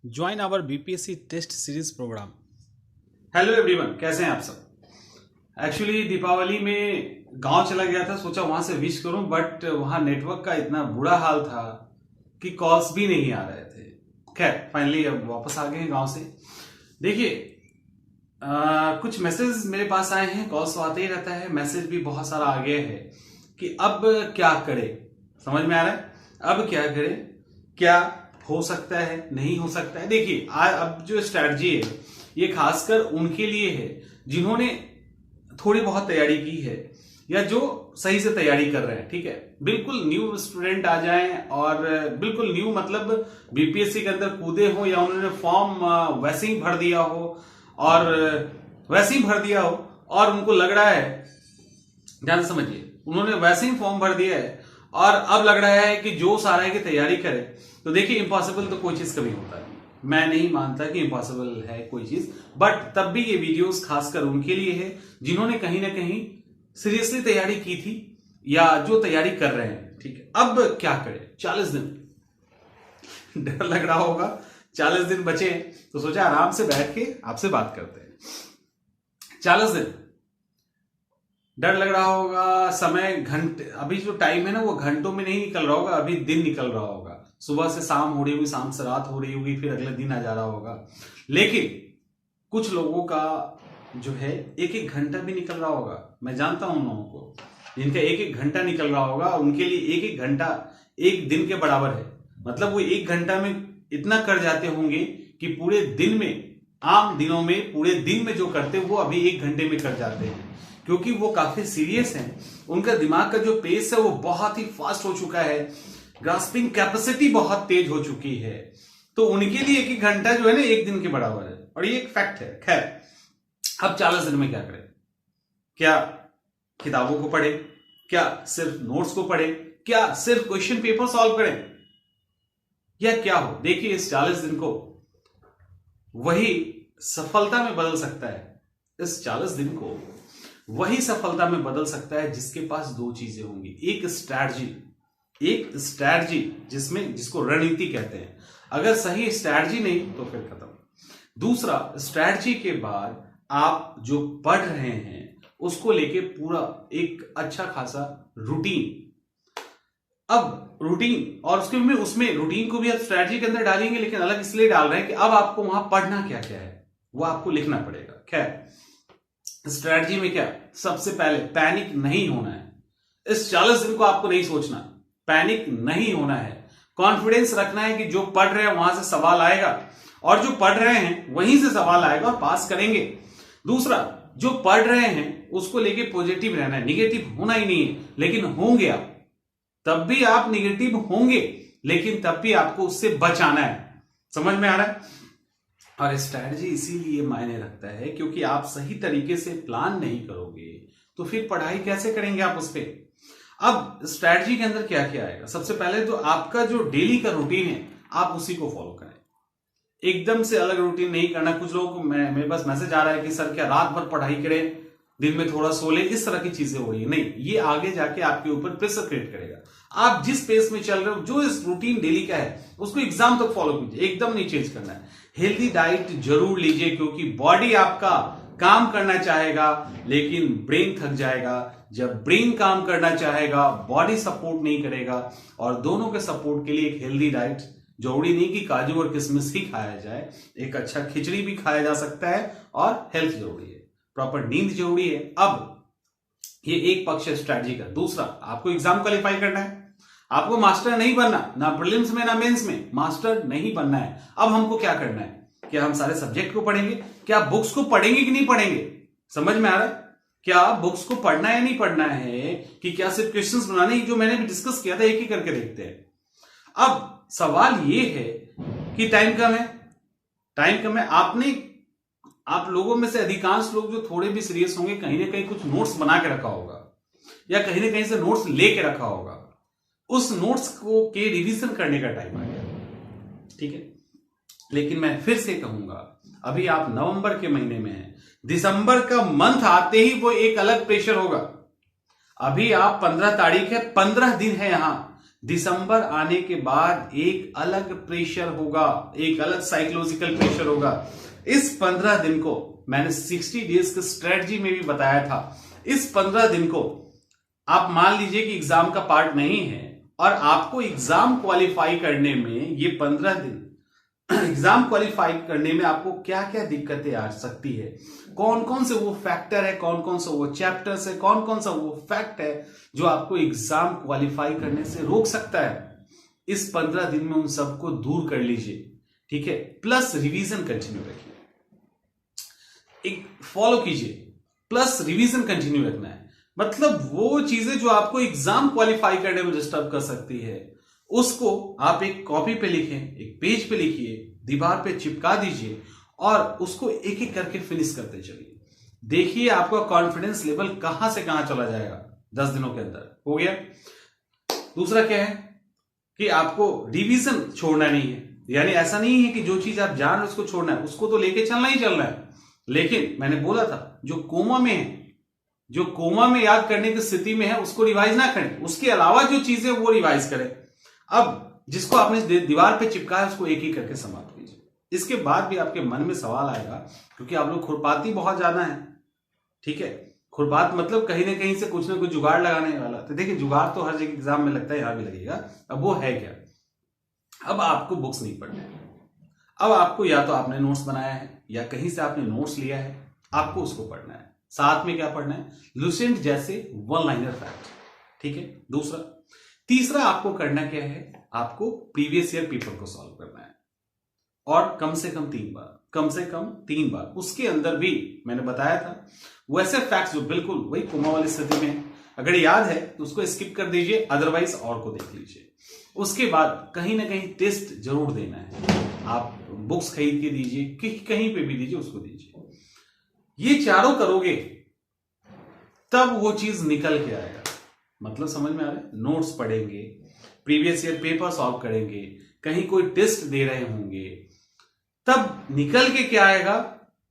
Join our BPSC test series programme. Hello everyone, कैसे हैं आप सब। एक्चुअली दीपावली में गांव चला गया था, सोचा वहां से विश करूं, बट वहां नेटवर्क का इतना बुरा हाल था कि कॉल्स भी नहीं आ रहे थे। खैर फाइनली अब वापस आ गए हैं गांव से। देखिए, कुछ मैसेज मेरे पास आए हैं, कॉल्स तो आते ही रहता है, मैसेज भी बहुत सारा आ गया है कि अब क्या करें। समझ में आ रहा है अब क्या करें, क्या हो सकता है, नहीं हो सकता है। देखिए, अब जो स्ट्रैटेजी है ये खासकर उनके लिए है जिन्होंने थोड़ी बहुत तैयारी की है या जो सही से तैयारी कर रहे हैं। ठीक है, बिल्कुल न्यू स्टूडेंट आ जाएं और बिल्कुल न्यू मतलब बीपीएससी के अंदर कूदे हो या उन्होंने फॉर्म वैसे ही भर दिया हो और उनको लग रहा है, ध्यान से समझिए, उन्होंने वैसे ही फॉर्म भर दिया है और अब लग रहा है कि जोश आ रहा है कि तैयारी करें। तो देखिए, इम्पॉसिबल तो कोई चीज कभी होता नहीं, मैं नहीं मानता कि इम्पॉसिबल है कोई चीज, बट तब भी ये वीडियोस खासकर उनके लिए है जिन्होंने कहीं ना कहीं सीरियसली तैयारी की थी या जो तैयारी कर रहे हैं। ठीक है, अब क्या करें, 40 दिन डर लग रहा होगा, 40 दिन बचे तो सोचा आराम से बैठ के आपसे बात करते हैं। 40 दिन डर लग रहा होगा, समय घंटे, अभी जो टाइम है ना वो घंटों में नहीं निकल रहा होगा, अभी दिन निकल रहा होगा। सुबह से शाम हो रही होगी, शाम से रात हो रही होगी, फिर अगले दिन आ जा रहा होगा। लेकिन कुछ लोगों का जो है एक एक घंटा भी निकल रहा होगा। मैं जानता हूं उन लोगों को जिनका एक एक घंटा निकल रहा होगा, उनके लिए एक एक घंटा एक दिन के बराबर है। मतलब वो एक घंटा में इतना कर जाते होंगे कि पूरे दिन में, आम दिनों में पूरे दिन में जो करते वो अभी एक घंटे में कर जाते हैं, क्योंकि वो काफी सीरियस हैं। उनका दिमाग का जो पेस है वो बहुत ही फास्ट हो चुका है, ग्रास्पिंग कैपेसिटी बहुत तेज हो चुकी है। तो उनके लिए एक एक घंटा जो है ना एक दिन के बराबर है, और ये एक फैक्ट है। खैर, अब 40 दिन में क्या करें? क्या किताबों को पढ़े, क्या सिर्फ नोट्स को पढ़े, क्या सिर्फ क्वेश्चन पेपर सॉल्व करें, या क्या हो? देखिए, इस 40 दिन को वही सफलता में बदल सकता है। इस 40 दिन को वही सफलता में बदल सकता है जिसके पास दो चीजें होंगी, एक स्ट्रैटेजी जिसको रणनीति कहते हैं। अगर सही स्ट्रैटेजी नहीं तो फिर खत्म। दूसरा, स्ट्रैटेजी के बाद आप जो पढ़ रहे हैं उसको लेके पूरा एक अच्छा खासा रूटीन। अब रूटीन, और उसमें रूटीन को भी आप स्ट्रैटेजी के अंदर डालेंगे, लेकिन अलग इसलिए डाल रहे हैं कि अब आपको वहां पढ़ना क्या क्या है वो आपको लिखना पड़ेगा। खैर, स्ट्रैटेजी में क्या, सबसे पहले पैनिक नहीं होना है। इस 40 दिन को आपको नहीं सोचना, पैनिक नहीं होना है, कॉन्फिडेंस रखना है कि जो पढ़ रहे हैं वहां से सवाल आएगा, और जो पढ़ रहे हैं वहीं से सवाल आएगा और पास करेंगे। दूसरा, जो पढ़ रहे हैं उसको लेके पॉजिटिव रहना है, निगेटिव होना ही नहीं है। लेकिन होंगे आप, तब भी आप निगेटिव होंगे, लेकिन तब भी आपको उससे बचाना है। समझ में आ रहा है? और स्ट्रैटेजी इसीलिए मायने रखता है क्योंकि आप सही तरीके से प्लान नहीं करोगे तो फिर पढ़ाई कैसे करेंगे आप उस पर। अब स्ट्रैटेजी के अंदर क्या क्या आएगा? सबसे पहले तो आपका जो डेली का रूटीन है आप उसी को फॉलो करें, एकदम से अलग रूटीन नहीं करना। कुछ लोगों को मेरे पास मैसेज आ रहा है कि सर क्या रात भर पढ़ाई करें, दिन में थोड़ा सो ले, इस तरह की चीजें हो रही है। नहीं, ये आगे जाके आपके ऊपर प्रेशर क्रिएट करेगा। आप जिस पेस में चल रहे हो, जो इस रूटीन डेली का है उसको एग्जाम तक फॉलो कीजिए, एकदम नहीं चेंज करना है। हेल्दी डाइट जरूर लीजिए, क्योंकि बॉडी आपका काम करना चाहेगा लेकिन ब्रेन थक जाएगा। जब ब्रेन काम करना चाहेगा, बॉडी सपोर्ट नहीं करेगा, और दोनों के सपोर्ट के लिए एक हेल्दी डाइट जरूरी नहीं कि काजू और किशमिश ही खाया जाए, एक अच्छा खिचड़ी भी खाया जा सकता है, और हेल्थ जरूरी है, प्रॉपर नींद जरूरी है। अब ये एक पक्ष है स्ट्रैटेजी का। दूसरा, आपको एग्जाम क्वालिफाई करना है, आपको मास्टर नहीं बनना, ना प्रीलिम्स में ना मेंस में, मास्टर नहीं बनना है। अब हमको क्या करना है? क्या हम सारे सब्जेक्ट को पढ़ेंगे? क्या बुक्स को पढ़ेंगे कि नहीं पढ़ेंगे? समझ में आ रहा है? क्या बुक्स को पढ़ना है नहीं पढ़ना है, कि क्या सिर्फ क्वेश्चंस बनाने, जो मैंने भी डिस्कस किया था, एक ही करके देखते हैं। अब सवाल ये है कि टाइम कम है, आप लोगों में से अधिकांश लोग जो थोड़े भी सीरियस होंगे, कहीं ना कहीं कुछ नोट्स बना के रखा होगा या कहीं ना कहीं से नोट्स लेके रखा होगा। उस नोट्स को के रिवीजन करने का टाइम आ गया। ठीक है, लेकिन मैं फिर से कहूंगा, अभी आप नवंबर के महीने में हैं, दिसंबर का मंथ आते ही वो एक अलग प्रेशर होगा। अभी आप 15 तारीख है, 15 दिन है, यहां दिसंबर आने के बाद एक अलग प्रेशर होगा, एक अलग साइकोलॉजिकल प्रेशर होगा। इस 15 दिन को मैंने 60 डेज की स्ट्रेटजी में भी बताया था। इस 15 दिन को आप मान लीजिए कि एग्जाम का पार्ट नहीं है और आपको एग्जाम क्वालिफाई करने में ये 15 दिन एग्जाम क्वालिफाई करने में आपको क्या क्या दिक्कतें आ सकती है, कौन कौन से वो फैक्टर है, कौन कौन सा वो चैप्टर्स है, कौन कौन सा वो फैक्ट है जो आपको एग्जाम क्वालिफाई करने से रोक सकता है। इस 15 दिन में उन सबको दूर कर लीजिए, ठीक है। प्लस रिवीजन कंटिन्यू रखिए, एक फॉलो कीजिए, प्लस रिवीजन कंटिन्यू रखना है। मतलब वो चीजें जो आपको एग्जाम क्वालिफाई करने में डिस्टर्ब कर सकती है उसको आप एक कॉपी पे लिखें, एक पेज पे लिखिए, दीवार पे चिपका दीजिए और उसको एक एक करके फिनिश करते चलिए। देखिए आपका कॉन्फिडेंस लेवल कहां से कहां चला जाएगा 10 दिनों के अंदर। हो गया। दूसरा क्या है कि आपको रिवीजन छोड़ना नहीं है, यानी ऐसा नहीं है कि जो चीज आप जान रहे उसको छोड़ना है, उसको तो लेके चलना ही चलना है। लेकिन मैंने बोला था जो कोमा में है, जो कोमा में याद करने की स्थिति में है उसको रिवाइज ना करें, उसके अलावा जो चीजें वो रिवाइज करें। अब जिसको आपने दीवार पे चिपकाया उसको एक एक करके समाप्त कीजिए। इसके बाद भी आपके मन में सवाल आएगा, क्योंकि आप लोग खुरपाती बहुत ज्यादा है, ठीक है। खुरपात मतलब कहीं ना कहीं से कुछ ना कुछ जुगाड़ लगाने वाला। तो देखिए जुगाड़ तो हर जगह एग्जाम में लगता है, यहां भी लगेगा। अब वो है क्या, अब आपको बुक्स नहीं पढ़ने हैं। अब आपको या तो आपने नोट्स बनाया है या कहीं से आपने नोट्स लिया है, आपको उसको पढ़ना है। साथ में क्या पढ़ना है, लुसेंट जैसे वन लाइनर फैक्ट, ठीक है। दूसरा, तीसरा आपको करना क्या है, आपको प्रीवियस ईयर पेपर को सॉल्व करना है और कम से कम 3 बार, कम से कम 3 बार। उसके अंदर भी मैंने बताया था वैसे फैक्ट्स जो बिल्कुल वही कोमा वाली स्थिति में है, अगर याद है तो उसको स्किप कर दीजिए, अदरवाइज और को देख लीजिए। उसके बाद कहीं ना कहीं टेस्ट जरूर देना है, आप बुक्स खरीद के दीजिए, कहीं पे भी दीजिए, उसको दीजिए। ये चारों करोगे तब वो चीज निकल के आएगा। मतलब समझ में आ रहा है, नोट्स पढ़ेंगे, प्रीवियस ईयर पेपर सॉल्व करेंगे, कहीं कोई टेस्ट दे रहे होंगे, तब निकल के क्या आएगा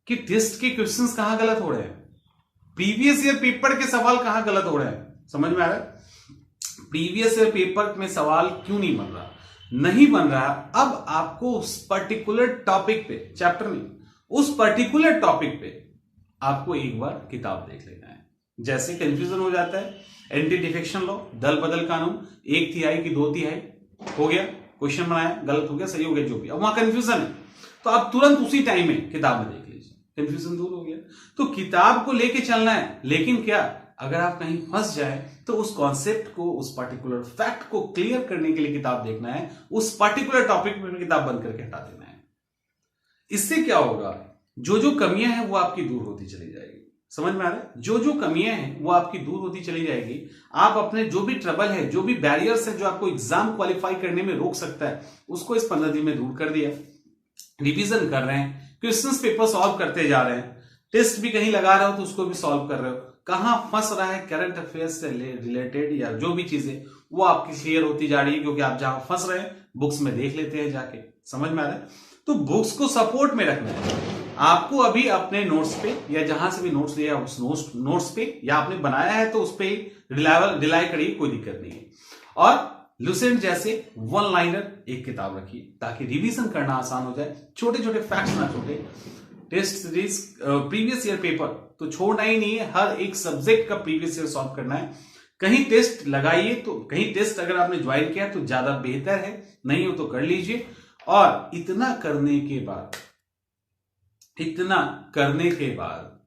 कि टेस्ट के क्वेश्चंस कहां गलत हो रहे हैं, प्रीवियस ईयर पेपर के सवाल कहां गलत हो रहे हैं। समझ में आ रहा है, प्रीवियस ईयर पेपर में सवाल क्यों नहीं बन रहा, नहीं बन रहा। अब आपको उस पर्टिकुलर टॉपिक पे, चैप्टर नहीं, उस पर्टिकुलर टॉपिक पे आपको एक बार किताब देख लेना है। जैसे कंफ्यूजन हो जाता है, एंटी डिफेक्शन लॉ, दल बदल कानून, 1/3 की 2/3 हो गया, क्वेश्चन बनाया, गलत हो गया, सही हो गया, जो भी, अब वहां कंफ्यूजन है तो आप तुरंत उसी टाइम में किताब में देख लीजिए, कंफ्यूजन दूर हो गया। तो किताब को लेके चलना है, लेकिन क्या, अगर आप कहीं फंस जाए तो उस कॉन्सेप्ट को, उस पर्टिकुलर फैक्ट को क्लियर करने के लिए किताब देखना है, उस पर्टिकुलर टॉपिक में किताब बंद करके हटा देना है। इससे क्या होगा, जो जो कमियां हैं वो आपकी दूर होती चली जाएगी। समझ में आ रहा है, जो जो कमियां हैं वो आपकी दूर होती चली जाएगी। आप अपने जो भी ट्रबल है, जो भी बैरियर्स है जो आपको एग्जाम क्वालिफाई करने में रोक सकता है, उसको इस 15 दिन में दूर कर दिया। रिवीजन कर रहे हैं, क्वेश्चंस पेपर सॉल्व करते जा रहे हैं, टेस्ट भी कहीं लगा रहे हो तो उसको भी सॉल्व कर रहे हो, कहां फंस रहा है करंट अफेयर्स से रिलेटेड या जो भी चीजें वो आपकी क्लियर होती जा रही है, क्योंकि आप जहां फंस रहे हैं बुक्स में देख लेते हैं जाके। समझ में आ रहा है, तो बुक्स को सपोर्ट में रखना है आपको। अभी अपने नोट्स पे या जहां से भी नोट्स लिया उस नोट्स पे, या आपने बनाया है तो उस पे रिलाई करिए, कोई दिक्कत नहीं है। और लुसेंट जैसे वन लाइनर एक किताब रखिए ताकि रिवीजन करना आसान हो जाए, छोटे छोटे फैक्ट्स ना छोटे। Test series, previous year paper तो छोड़ना ही नहीं है, हर एक सब्जेक्ट का प्रीवियस ईयर सॉल्व करना है। कहीं टेस्ट लगाइए तो, कहीं टेस्ट अगर आपने ज्वाइन किया तो ज्यादा बेहतर है, नहीं हो तो कर लीजिए। और इतना करने के बाद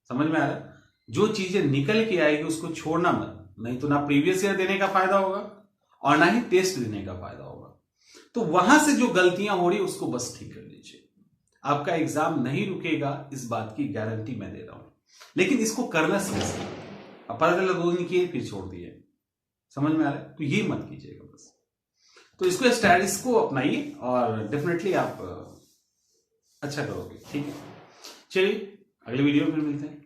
समझ में आ रहा है, जो चीजें निकल के आएगी उसको छोड़ना मत, नहीं तो ना प्रीवियस ईयर देने का फायदा होगा और ना ही टेस्ट देने का फायदा होगा। तो वहां से जो गलतियां हो रही उसको बस ठीक कर लीजिए, आपका एग्जाम नहीं रुकेगा, इस बात की गारंटी मैं दे रहा हूं। लेकिन इसको करना समझिए, अब पता चला 2 दिन किए फिर छोड़ दिए, समझ में आ रहा है, तो ये मत कीजिएगा बस। तो इसको स्ट्रैटेजी को अपनाइए और डेफिनेटली आप अच्छा करोगे, ठीक है। चलिए अगले वीडियो में मिलते हैं।